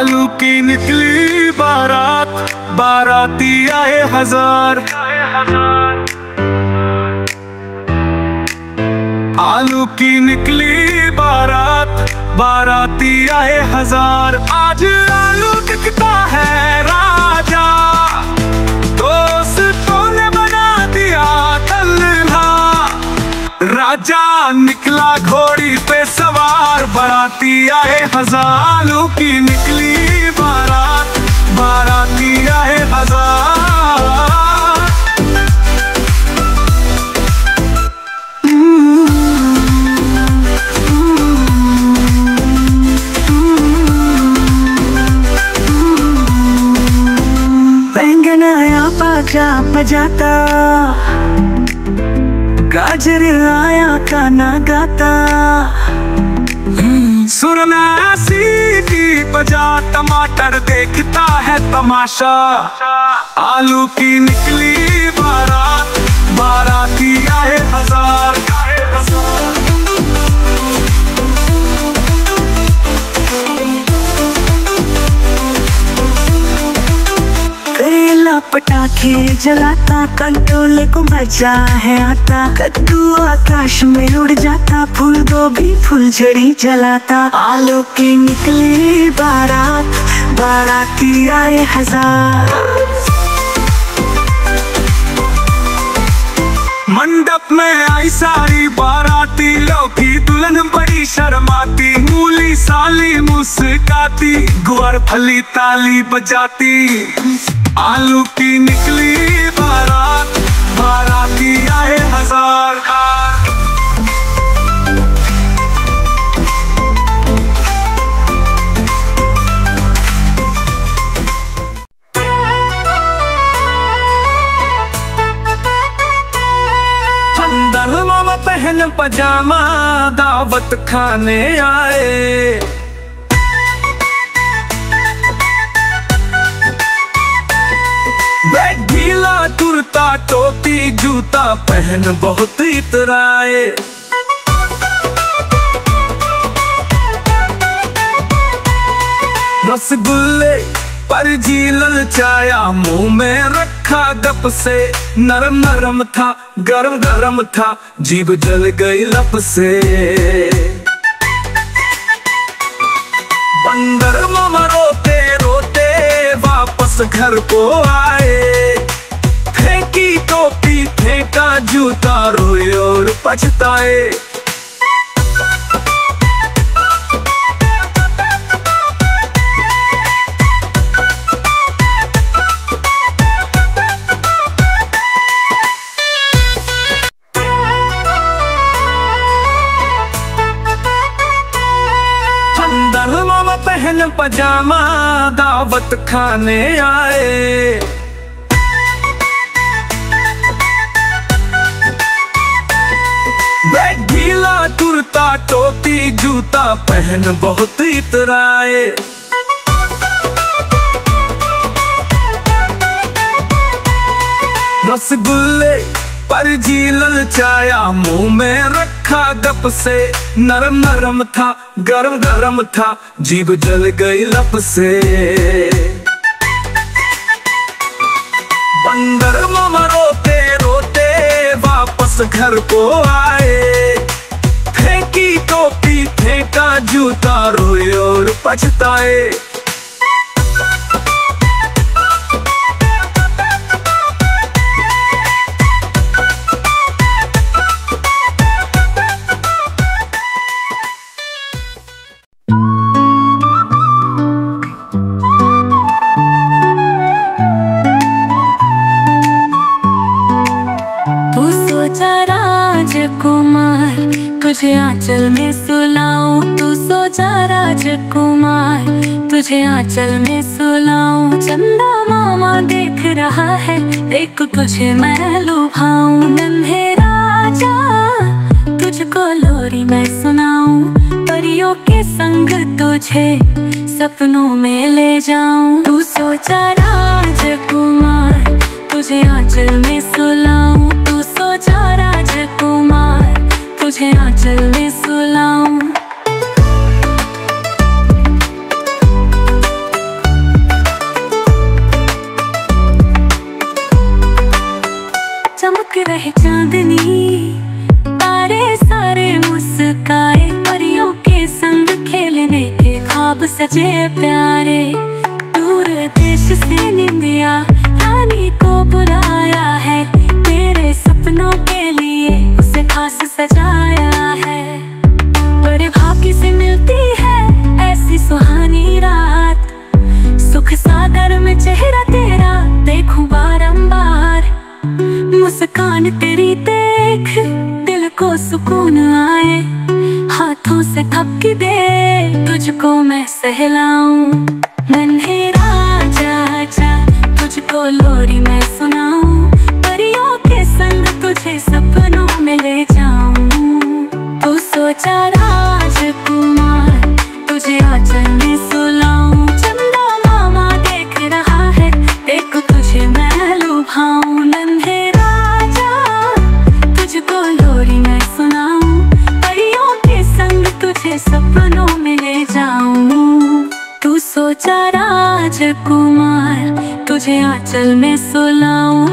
आलू की निकली बारात, बाराती आए हजार। आलू की निकली बारात, बाराती आए हजार। आज आलू दिखता है राजा, दोस्तों ने बना दिया तल्हा। राजा निकला घोड़ी पे सवार, बाराती आए हजार। आलू की निकली बारात, बाराती आए हजार। बैंगन आया बाजा बजाता, गाजर आया गाना गाता। सुरना सीटी बजा, टमाटर देखता है तमाशा। आलू की निकली बारात, बाराती आए हजार। करेला पटाखे जलाता, कंट्रोल को मजा है आता। कद्दू आकाश में उड़ जाता, फूल गोभी फुलझड़ी जलाता। आलू की निकली बारात, बाराती आए हजार। मंडप में आई सारी बाराती, लौकी दुल्हन बड़ी शर्माती। मूली साली मुस्काती, गुआर फली ताली बजाती। आलू की निकली बारात, बाराती आए हजार। अंदर मामा पहन पजामा, दावत खाने आए। बैग ढीला, कुर्ता टोपी जूता पहन बहुत इतराए। रसगुल्ले पर जी ललचाया, मुंह में रखा गप से। नरम नरम था, गरम गरम था, जीभ जल गई लप से। बंदर मामा रोते रोते वापस घर को आए। फेंकी टोपी फेंका जूता, रोए और पछताए। मामा पहन पजामा, दावत खाने आए। बैग ढीला, कुर्ता टोपी जूता पहन बहुत इतराए। रसगुल्ले पर जी ललचाया, मुंह में रखा गप से। नरम नरम था, गरम गरम था, जीभ जल गई लप से। बंदर मामा रोते रोते वापस घर को आए। फेंकी टोपी फेंका जूता, रोए और पछताए। तुझे आंचल में सुलाऊं, तू सोचा राजकुमार, तुझे आंचल में सुलाऊं। चंदा मामा देख रहा है, देख तुझे मैं लुभाऊं। नन्हे राजा तुझको लोरी मैं सुनाऊं, परियों के संग तुझे सपनों में ले जाऊं। तू सोचा राजकुमार, तुझे आंचल में सुलाऊं। तू सोचा राजकुमार, तुझे आंचल में सुलाऊं। सजे प्यारे, दूर देश से निंदिया रानी को बुलाया है, तेरे सपनों के लिए उसे खास सजाया है। बड़े भाग्य से मिलती है ऐसी सुहानी रात, सुख सागर में चेहरा तेरा देखूं बारंबार। मुस्कान तेरी देख दिल को सुकून आए, हाथों से थपकी दे तुझको मैं सहलाऊं। नन्हे राजा आजा तुझको लोरी मैं सुनाऊं, परियों के संग तुझे सपनों में ले जाऊं। तू सोचा राजकुमार तुझे आंचल में सुलाऊं, चंदा मामा देख रहा है देख तुझे मैं लुभाऊं। नन्हे राजा तुझको लोरी मैं सुनाऊं, परियों के संग तुझे सपनों में ले जाऊं। तू सोचा राजकुमार तुझे आंचल में सुलाऊं,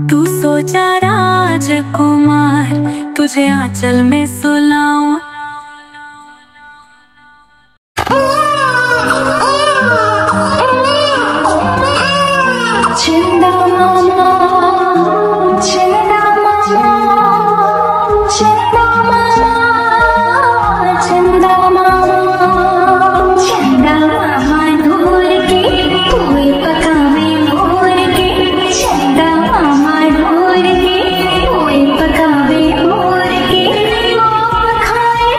तू सोचा राजकुमार तुझे आंचल में सुलाऊं। चंदा मामा चंदा मामा चंदा मामा चंदा मामा चंदा मामा ढोल के कोई पकावे मोर के, चंदा मामा ढोल के कोई पकावे मोर के। आप खाए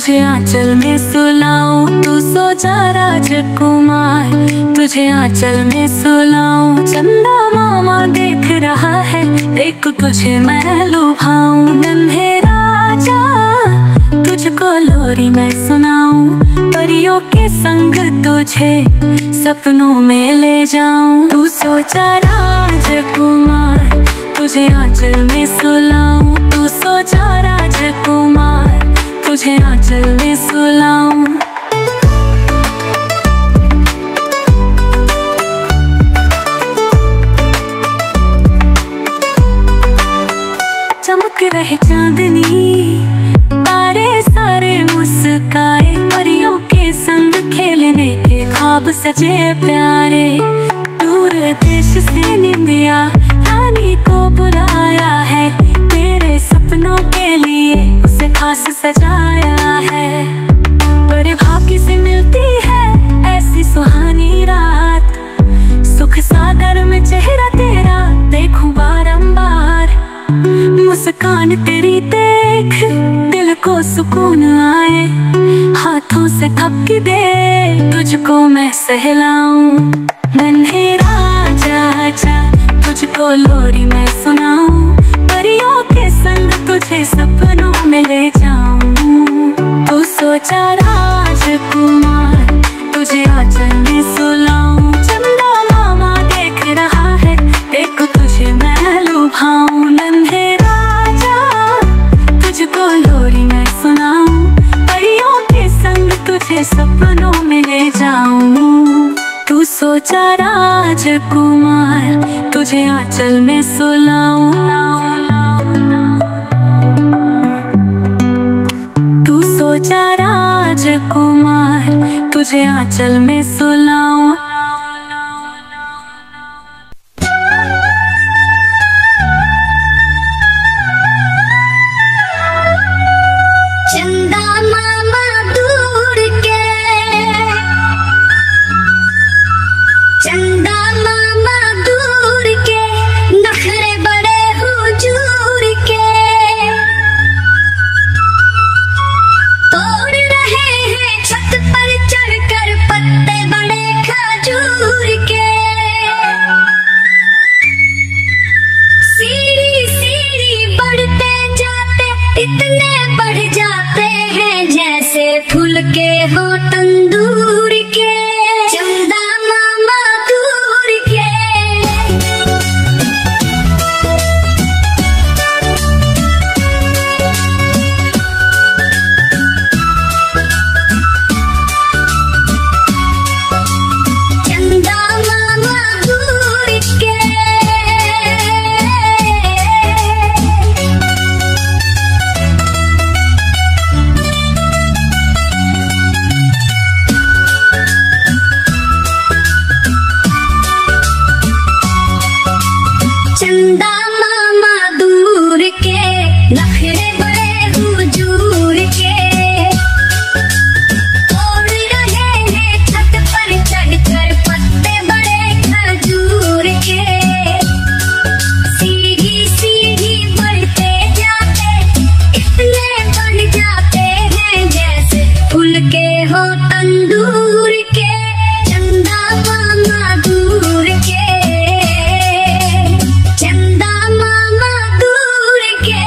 तुझे आंचल में सुलाऊं, तू सो जा राजकुमार। तुझे आंचल में सुलाऊं, चंदा मामा देख रहा है, देख तुझे मैं लुभाऊं। नन्हे राजा तुझको लोरी मैं सुनाऊं, परियों के संग तुझे सपनों में ले जाऊं। तू सोचा राजकुमार, तुझे आंचल में सुलाऊं, तू सोचा राजकुमार, तुझे आंचल में सुलाऊं। चमक रहे चांदनी, तारे सारे मुस्काए, परियों के संग खेलने के ख्वाब सजे प्यारे। दूर देश से निंदिया रानी को बुलाया है, तेरे सपनों के लिए उसे खास सजाया है। बड़े भाग्य से मिलती है ऐसी सुहानी रात, सुख सागर में चेहरा तेरा देखूं बारंबार। मुस्कान तेरी देख दिल को सुकून आए, हाथों से थपकी दे तुझको मैं सहलाऊं। नन्हे राजा आजा, तुझको लोरी मैं सुनाऊं, परियों के संग तुझे सपनों में ले जाऊं। तू सोचा राजकुमार, तुझे आंचल में सुलाऊं, चंदा मामा देख रहा है, देख तुझे मैं लुभाऊं। नन्हे राजा तुझको लोरी मैं सुनाऊं, परियों के संग तुझे सपनों में ले जाऊं। तू सोचा राजकुमार, तुझे आंचल में सुलाऊं, तू सोचा राजकुमार, तुझे आंचल में सुलाऊं। चंदा मामा दूर के, चंदा मामा दूर के, नखरे बड़े हुजूर के, तोड़ रहे हैं छत पर चढ़कर पत्ते बड़े खजूर के। सीढ़ी सीढ़ी बढ़ते जाते इतने बढ़ जाते हैं, जैसे फूल के हो तंदूर के। चंदा मामा दूर के, चंदा मामा दूर के। चंदा मामा दूर के, नखरे बड़े हुजूर के, तोड़ रहे हैं छत पर चढ़कर पत्ते बड़े खजूर के। सीढ़ी सीढ़ी बढ़ते जाते इतने बढ़ जाते हैं, जैसे फूल के हो तंदूर के। चंदा मामा दूर के, चंदा मामा दूर के।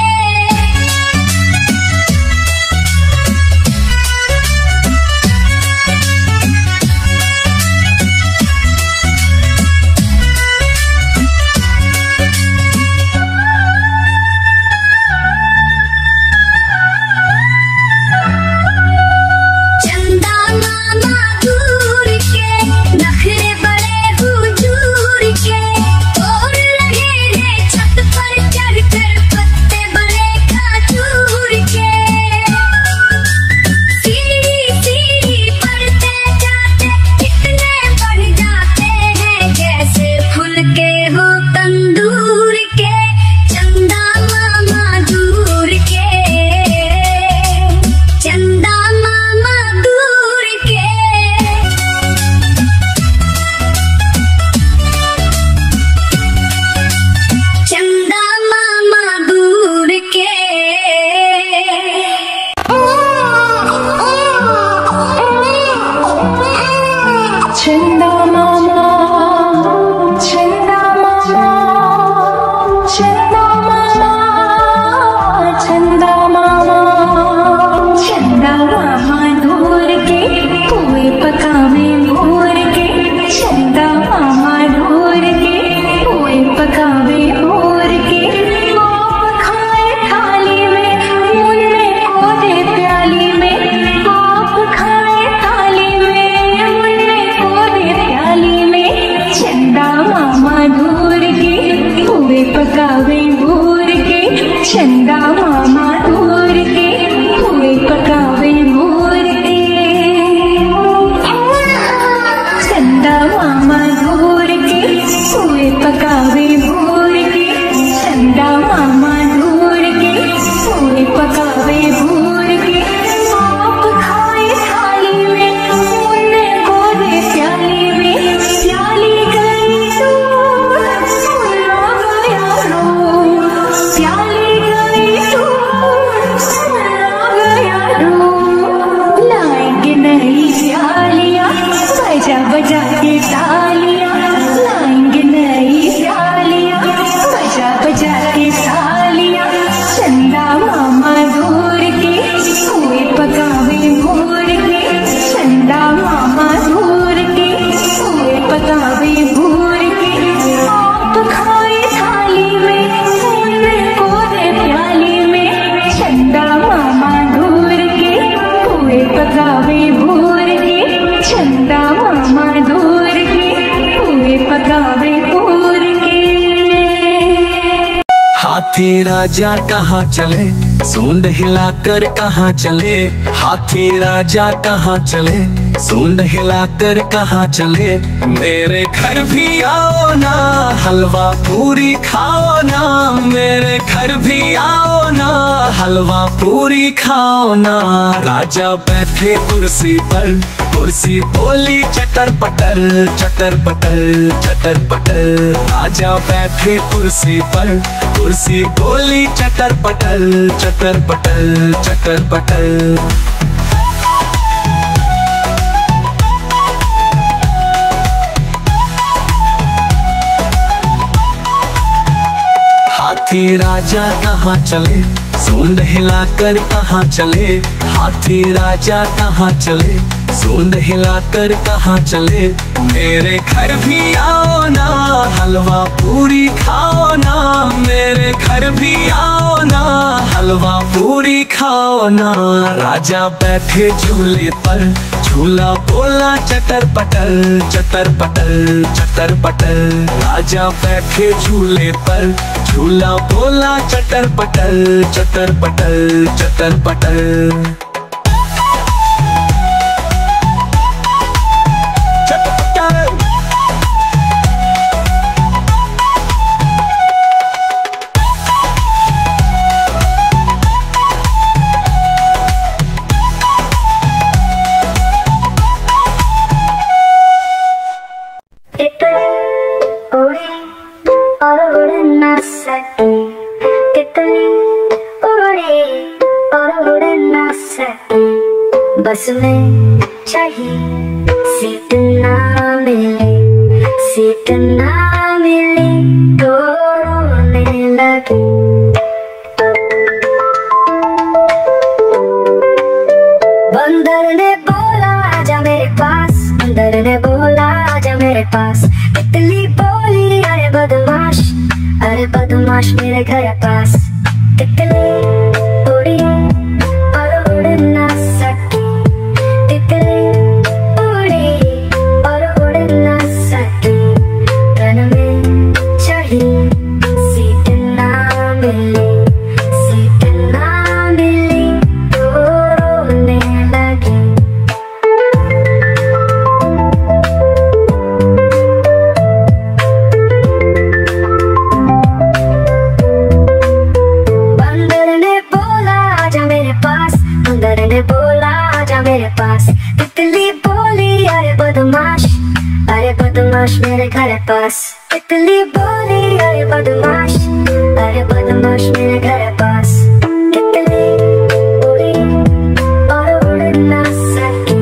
हाथी राजा कहाँ चले, सूंड हिलाकर कहाँ चले। हाथी राजा कहाँ चले, सूंड हिलाकर कहाँ चले। मेरे घर भी आओ ना, हलवा पूरी खाओ ना। मेरे घर भी आओ ना, हलवा पूरी खाओ ना। राजा बैठे कुर्सी पर, कुर्सी बोली चटर पटर, चटर पटर, चटर पटर। राजा बैठे कुर्सी पर, कुर्सी बोली चटर पटर, चटर पटर, चटर पटर। हाथी राजा कहाँ चले, सूंड हिलाकर कहाँ चले। हाथी राजा कहाँ चले, सूंड हिलाकर कहाँ चले। मेरे घर भी आओ ना, हलवा पूरी खाओ ना। मेरे घर भी आओ ना, हलवा पूरी खाओ ना। राजा बैठे झूले पर, झूला बोला चटर पटर, चटर पटर, चटर पटर। राजा बैठे झूले पर, झूला बोला चटर पटर, चटर पटर, चटर पटर। बस में चाहिए सीट ना मिले, सीट ना मिले तो रोने लगे। बंदर ने बोला आजा मेरे पास, बंदर ने बोला आजा मेरे पास। तितली बोली अरे बदमाश, अरे बदमाश मेरे घर पास। तितली उड़ी और उड़ ना सकी, तितली उड़ी और उड़ ना सकी। तन में चढ़ी सीट ना मिली, सीट ना मिली तो रोने लगी। बंदर ने बोला आजा मेरे पास, बंदर ने बोला आजा मेरे पास। तितली बोली अरे बदमाश, अरे बदमाश मेरे घर पास। तितली बोली अरे बदमाश, अरे बदमाश मेरे घर पास। तितली उड़ी और उड़ ना सकी,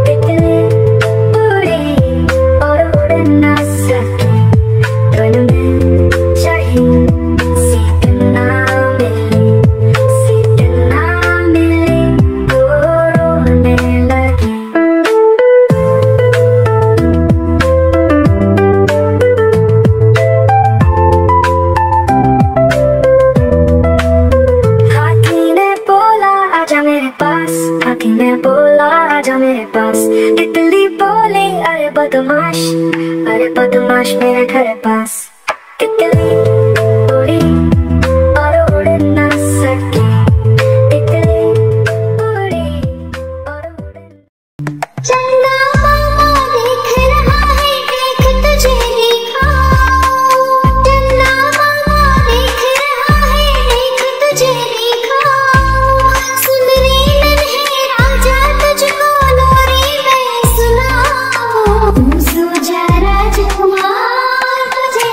तितली उड़ी और उड़ ना सकी। तन में चढ़ी सीट ना मिली, सीट ना मिली तो रोने लगी। हाथी ने बोला आजा मेरे पास, हाथी ने बोला आजा मेरे पास। तितली बोली अरे बदमाश, अरे बदमाश मेरे घर पास। तितली उड़ी और उड़ ना सकी, तितली उड़ी और उड़। चंदा मामा देख रहा है, देख तुझे देखा। चंदा मामा देख रहा है, देख तुझे देखा। सुन रे नन्हे राजा तुझको लोरी मैं सुनाऊं। तू सो जा राजकुमार, तुझे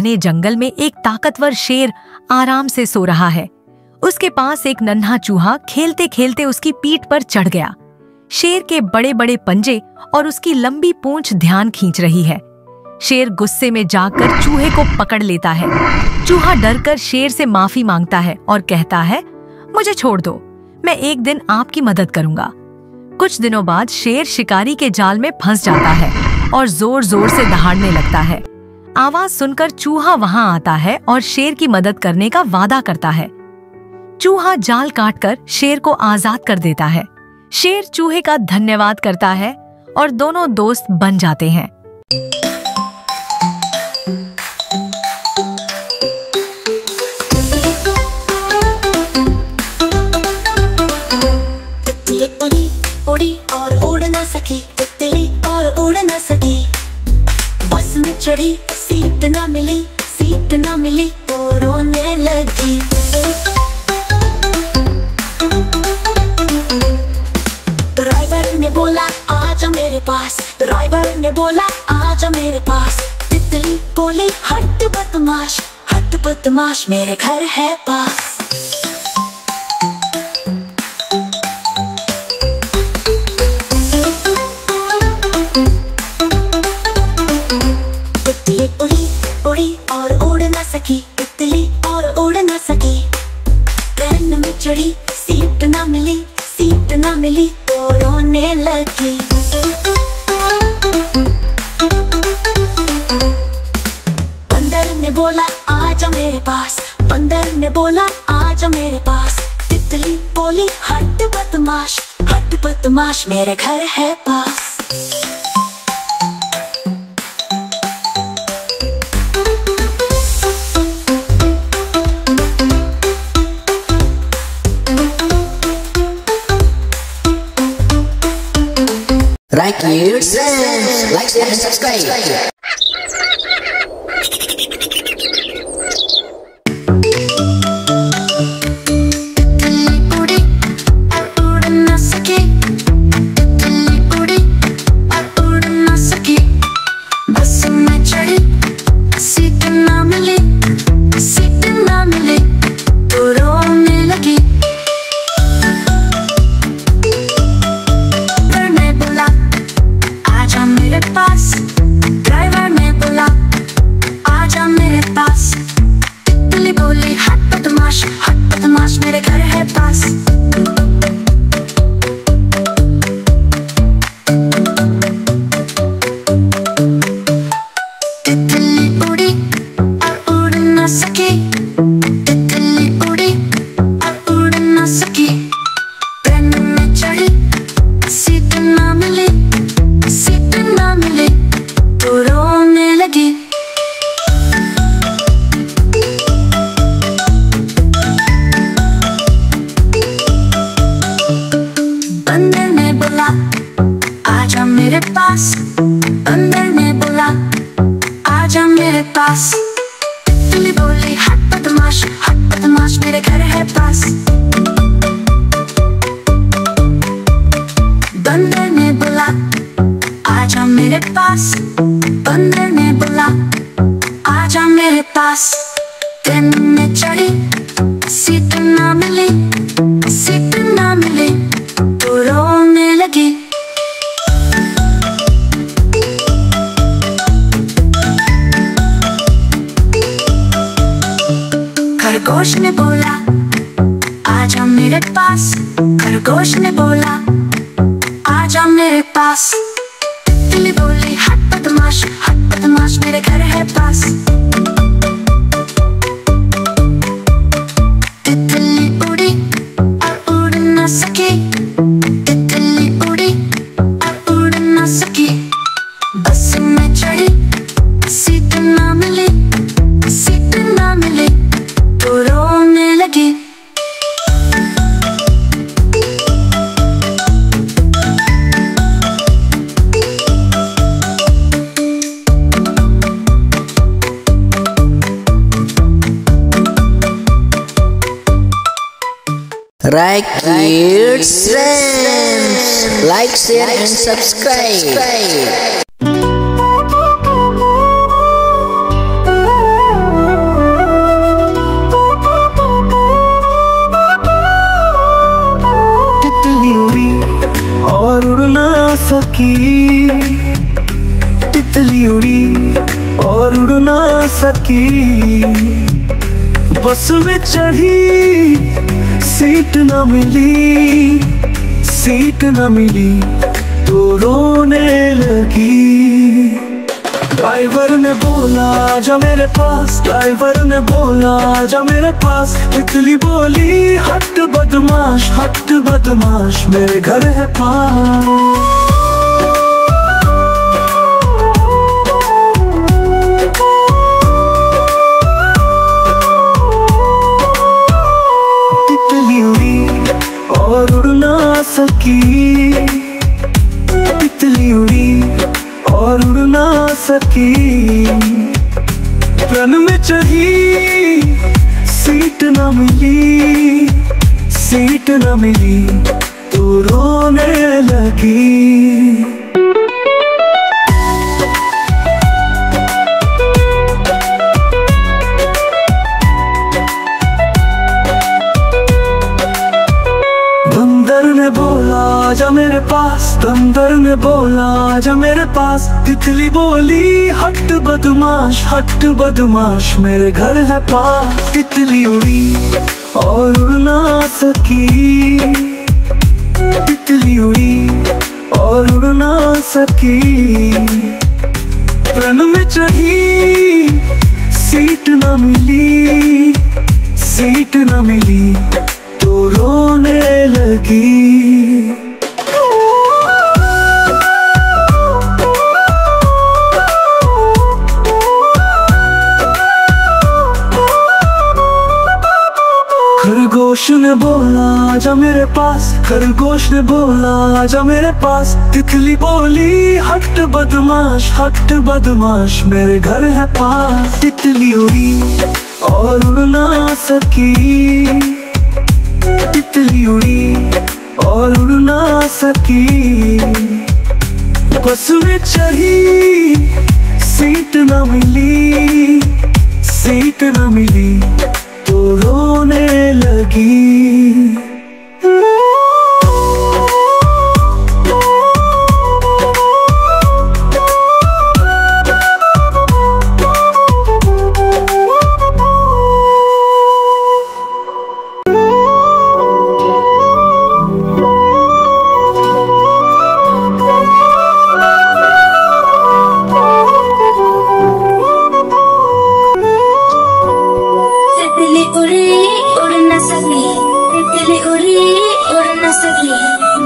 घने जंगल में एक ताकतवर शेर आराम से सो रहा है। उसके पास एक नन्हा चूहा खेलते खेलते उसकी पीठ पर चढ़ गया। शेर के बड़े बड़े पंजे और उसकी लंबी पूंछ ध्यान खींच रही है। शेर गुस्से में जाकर चूहे को पकड़ लेता है। चूहा डरकर शेर से माफी मांगता है और कहता है, मुझे छोड़ दो, मैं एक दिन आपकी मदद करूंगा। कुछ दिनों बाद शेर शिकारी के जाल में फंस जाता है और जोर जोर से दहाड़ने लगता है। आवाज सुनकर चूहा वहां आता है और शेर की मदद करने का वादा करता है। चूहा जाल काटकर शेर को आजाद कर देता है। शेर चूहे का धन्यवाद करता है और दोनों दोस्त बन जाते हैं। उड़ी उड़ी और उड़ न सकी, तितली और उड़ न सकी। बस में चढ़ी सीट न मिली, सीट न मिली तो रोने लगी। ड्राइवर ने बोला आजा मेरे पास, ड्राइवर ने बोला आजा मेरे पास। तितली बोली हट बदमाश मेरे घर है पास। तितली उड़ी उड़ी और उड़ न सकी, तितली और उड़ न सकी। ट्रेन में चढ़ी सीट न मिली, सीट न मिली तो रोने लगी। बंदर ने बोला आजा मेरे पास, बंदर ने बोला आजा मेरे पास। तितली बोली हट बदमाश मेरे घर है पास। Right kids, like, share and subscribe. Driver ने बोला आजा मेरे पास। तितली बोली हट बदमाश मेरे घर है पास। तितली उड़ी और उड़ न सकी, तितली उड़ी और उड़ न सकी। ट्रेन में चढ़ी सीट न मिली, सीट न मिली तो रोने लगी। बंदर ने बोला आजा मेरे पास, बंदर ने बोला आजा मेरे पास। तितली बोली हट बदमाश मेरे घर है पास। बंदर ने बोला आजा मेरे पास, बंदर ने बोला आजा मेरे पास। ट्रेन में चढ़ी सीट ना मिली, सीट ना मिली तो रोने लगी। खरगोश ने बोला आजा मेरे पास, खरगोश ने बोला आजा मेरे पास। तितली बोली हट बदमाश मेरे घर है पास। तितली उड़ी और उड़ न सकी, तितली उड़ी और उड़ न सकी। बस में चढ़ी सीट ना मिली, सीट ना मिली तो रोने लगी। Right kids, like, share and subscribe. सकी, तितली उड़ी और उड़ ना सकी। बस में चढ़ी सीट न मिली, सीट न मिली तो रोने लगी। ड्राइवर ने बोला आजा मेरे पास, ड्राइवर ने बोला आजा मेरे पास। तितली बोली हट बदमाश, हट बदमाश मेरे घर है पास। और उड़ ना सकी, तितली उड़ी और उड़ ना सकी। रन में चढ़ी सीट न मिली, सीट न मिली तो रोने लगी। बंदर ने बोला आजा मेरे पास, बंदर ने बोला आजा मेरे पास। तितली बोली हट बदमाश, हट बदमाश मेरे घर है पास। तितली उड़ी और उड़ ना सकी, तितली उड़ी और उड़ ना सकी। रन में चढ़ी सीट न मिली, सीट न मिली तो रोने लगी। खरगोश ने बोला आजा मेरे पास, खरगोश ने बोला आजा मेरे पास। तितली बोली हट बदमाश, हट बदमाश मेरे घर है पास। तितली उड़ी और उड़ ना सकी, तितली उड़ी और उड़ ना सकी। बस में चढ़ी सीट न मिली, सीट न मिली तो रोने लगी।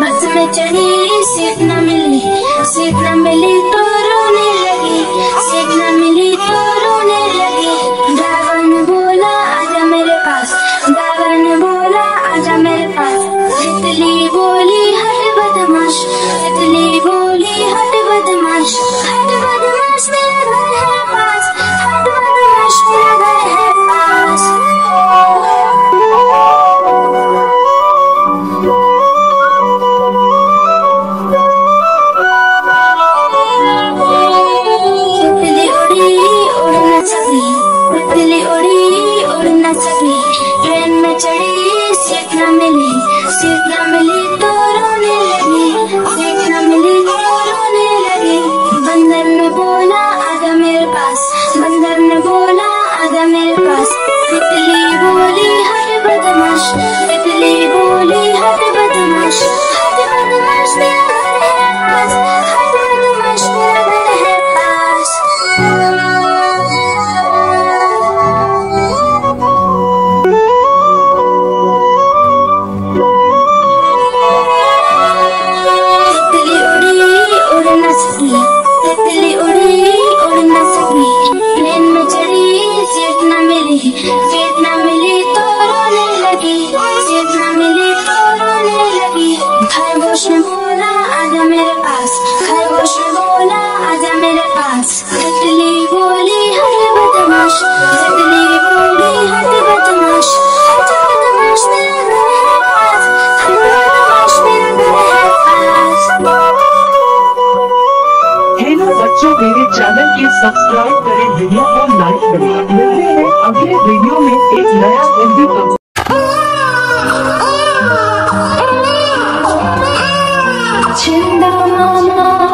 बस में चढ़ी सीट न मिली, सीट न मिली तो रोने लगी, सीट न मिली तो रोने लगी। ड्राइवर ने बोला आजा मेरे पास, ड्राइवर ने बोला आजा मेरे पास। तितली बोली हट बदमाश, तितली बोली हट बदमाश, हट बदमाश मेरा घर है पास, हट बदमाश मेरा घर है पास। तितली उड़ी उड़ न सकी, ट्रेन में चढ़ी सीट न मिली, सीट न मिली तो रोने लगी, सीट न मिली तो रोने लगी। बंदर ने बोला आजा मेरे पास, बंदर ने बोला आजा मेरे पास। तितली बोली हट बदमाश, तितली बोली हट बदमाश, हट बदमाश मेरा घर है पास, हट बदमाश मेरा घर है पास। तितली उड़ी उड़ न सकी, ट्रेन में चढ़ी सीट न मिली, सीट न मिली तो रोने लगी, सीट न मिली तो रोने लगी। खरगोश ने बोला आजा मेरे पास, खरगोश ने बोला आजा मेरे पास। तितली बोली हट बदमाश, तितली बोली हट बदमाश, हट बदमाश मेरा घर है पास, हट बदमाश मेरा घर है पास। हेलो बच्चों, मेरे चैनल के सब्सक्राइब करें, वीडियो को लाइक करें। मिलते हैं अगले वीडियो में एक नया हिंदी का। चंदा मामा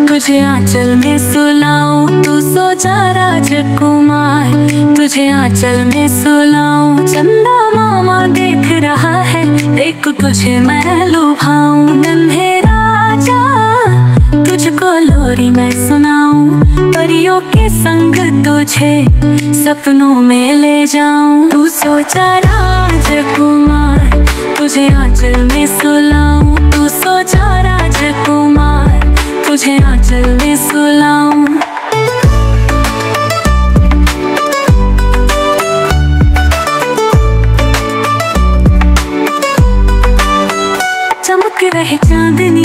तुझे आंचल में सुलाऊं, तू सोचा राजकुमार, तुझे आंचल में सुलाऊं। चंदा मामा देख रहा है, देख तुझे मैं लुभाऊं। नन्हे राजा तुझको लोरी मैं सुनाऊं, परियों के संग तुझे सपनों में ले जाऊं। तू सोचा राजकुमार, तुझे आंचल में सुलाऊं, तू सोचा राजकुमार, तुझे आंचल में सुलाऊं। चमक रहे चांदनी,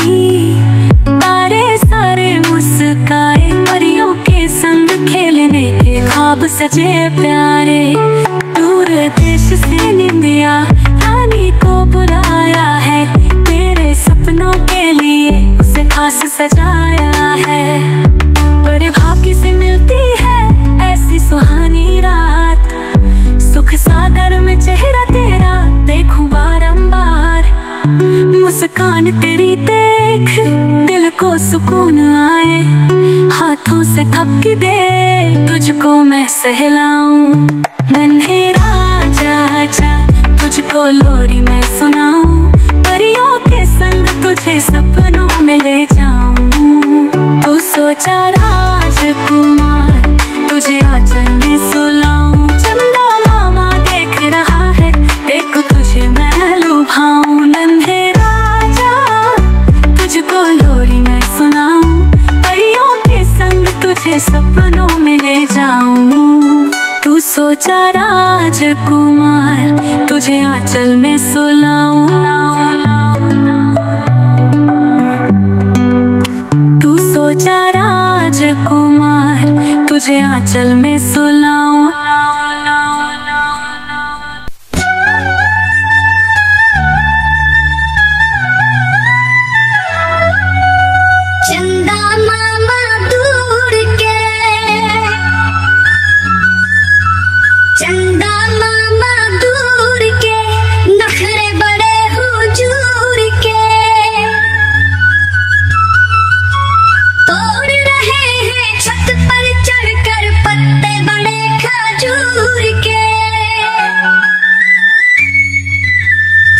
तारे सारे मुस्काए, परियों के संग खेलने के ख्वाब सजे प्यारे। दूर देश से निंदिया रानी को बुलाया है, तेरे सपनों के लिए उसे खास सजाया है। बड़े भाग्य से मिलती है ऐसी सुहानी रात, सुख सागर में चेहरा तेरा देखूं बारंबार। मुस्कान तेरी देख दिल को सुकून आए, हाथों से थपकी दे तुझको मैं सहलाऊं। नन्हे राजा आजा, तुझको लोरी मैं सुनाऊं, परियों के संग तुझे सपनों में ले जाऊं। तू सोचा राजकुमार, तुझे आंचल में सुलाऊं। चंदा मामा देख रहा है, देख तुझे मैं लुभाऊं। नन्हे राजा तुझको लोरी मैं सुनाऊं, परियों के संग तुझे सपनों में ले जाऊं। तू सोचा राजकुमार, तुझे आंचल में सुलाऊं। तू सोचा राजकुमार, तुझे आंचल में सुलाऊं। चंदा मामा दूर के, चंदा मामा दूर के, नखरे बड़े हुजूर के, तोड़ रहे हैं छत पर चढ़कर पत्ते बड़े खजूर के।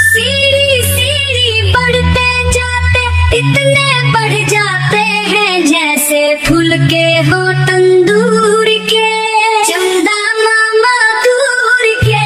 सीढ़ी सीढ़ी बढ़ते जाते इतने बढ़ जाते हैं, जैसे फूल के हो तंदूर के। चंदा मामा दूर के,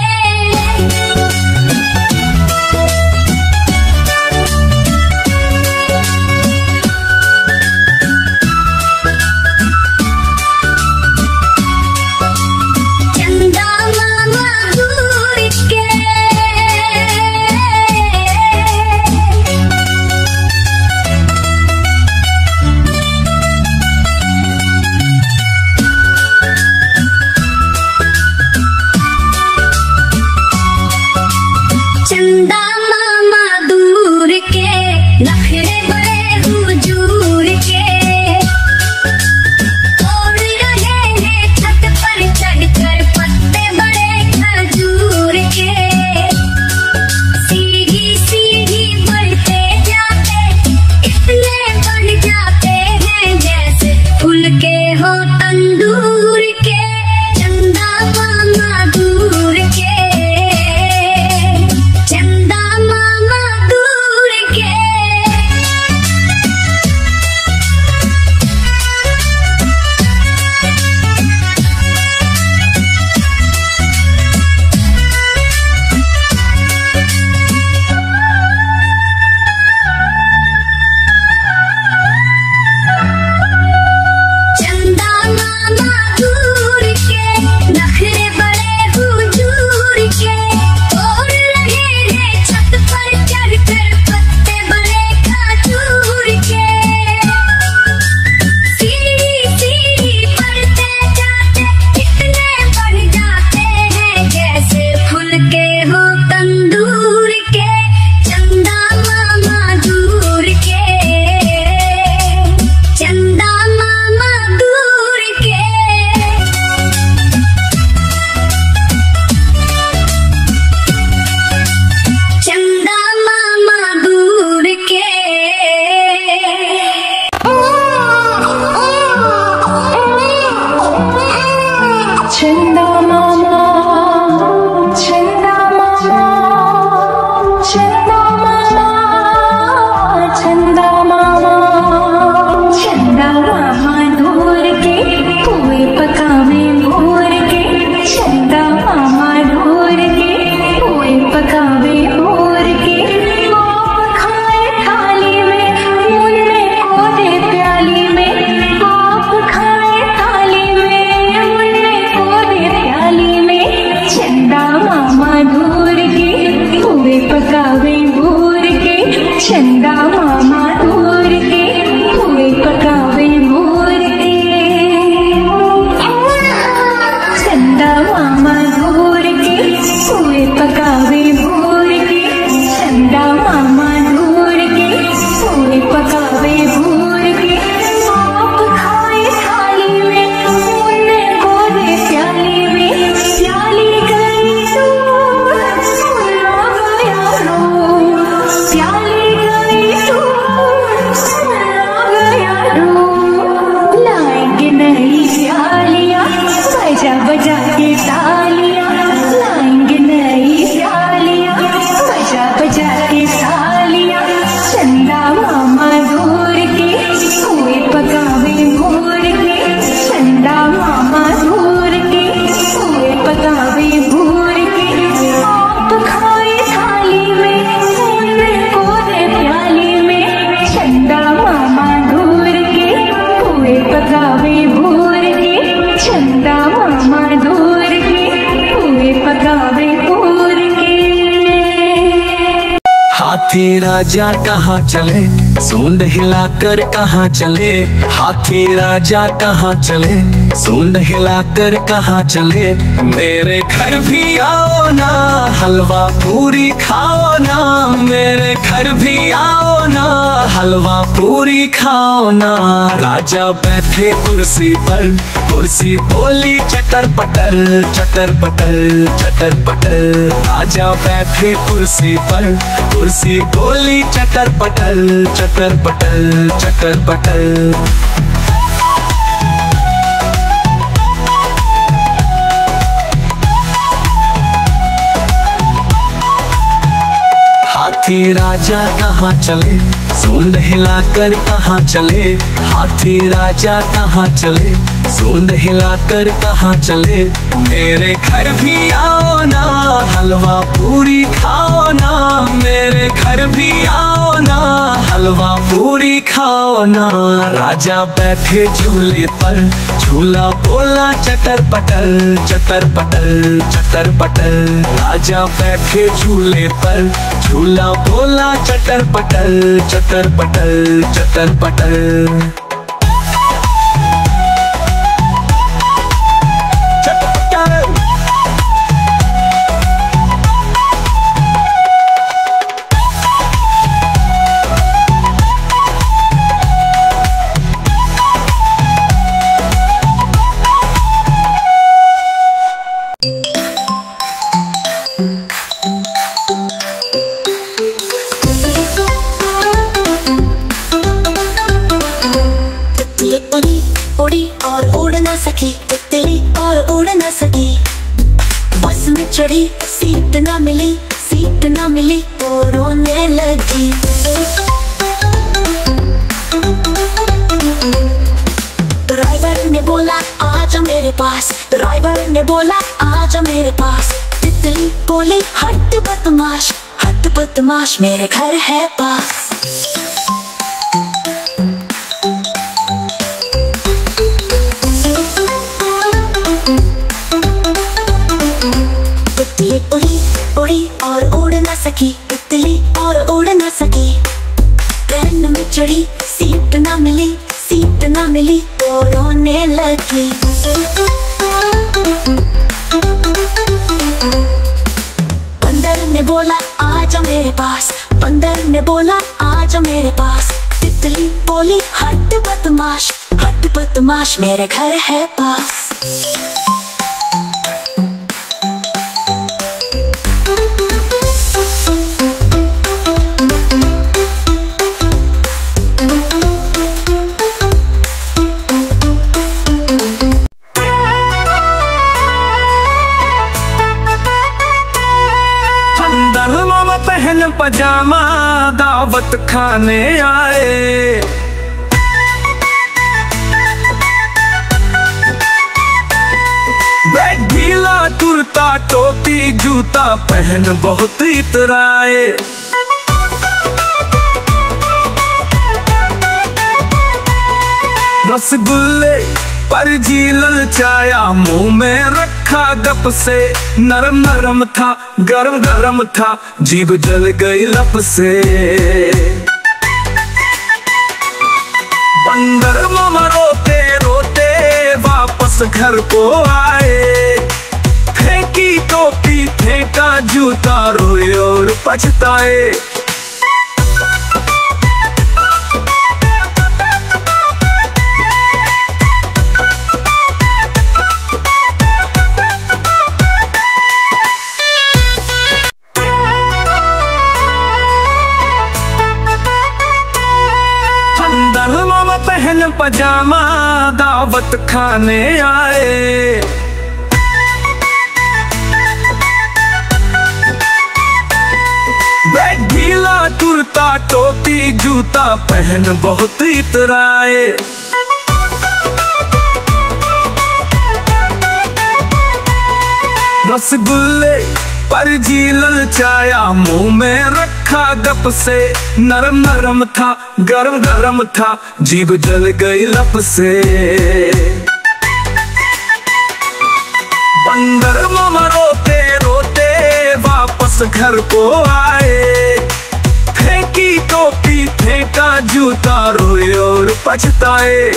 राजा कहाँ चले, सूंड हिलाकर कहाँ चले, हाथी राजा कहाँ चले, सूंड हिलाकर कहाँ चले। मेरे घर भी आओ ना, हलवा पूरी खाओ ना, मेरे घर भी आओ ना, हलवा पूरी खाओ ना। राजा बैठे कुर्सी पर, कुर्सी बोली चटर पटर, चटर पटर, चटर पटर। राजा बैठे कुर्सी पर, कुर्सी बोली चटर पटर, चटर पटर, चटर पटर। हाथी राजा कहाँ चले, सूंड हिलाकर कहाँ चले, हाथी राजा कहाँ चले, सूंड हिलाकर कहाँ चले। मेरे घर भी आओ ना, हलवा पूरी खाओ ना, मेरे घर भी आओ ना, हलवा पूरी खाओ ना। राजा बैठे झूले पर, झूला बोला चटर पटर, चटर पटर, चटर पटर। राजा बैठे झूले पर, झूला बोला चटर पटर, चटर पटर, चटर पटर। उड़ी और उड़ न सकी, तितली और उड़ न सकी। बस में चढ़ी, सीट न मिली, सीट न मिली तो रोने लगी। ड्राइवर ने बोला आजा मेरे पास, ड्राइवर ने बोला आजा मेरे पास। तितली बोली हट बदमाश, हट बदमाश मेरे घर है पास। उड़ी उड़ी और उड़ न सकी, तितली और उड़ न सकी। ट्रेन में चढ़ी, सीट न मिली, सीट न मिली तो रोने लगी। बंदर ने बोला आजा मेरे पास, बंदर ने बोला आजा मेरे पास। तितली बोली हट बदमाश, हट बदमाश मेरे घर है पास। पहन पजामा दावत खाने आए। बैग गीला कुर्ता टोपी जूता पहन बहुत इतराए। रसगुल्ले पर जी ललचाया, मुंह में रखा गप से। नरम नरम था, गरम गरम था, जीभ जल गई लप से। बंदर मामा रोते रोते वापस घर को आए। फेंकी टोपी फेंका जूता, रोए और पछताए। पहन पजामा दावत खाने आए। बैग गीला कुर्ता टोपी जूता पहन बहुत इतराए। रसगुल्ले पर जी ललचाया, मुंह में रखा गप से। नरम नरम था, गरम गरम था, जीभ जल गई लप से। बंदर मामा रोते रोते वापस घर को आए। फेंकी फेंका जूता रोए और पछताए।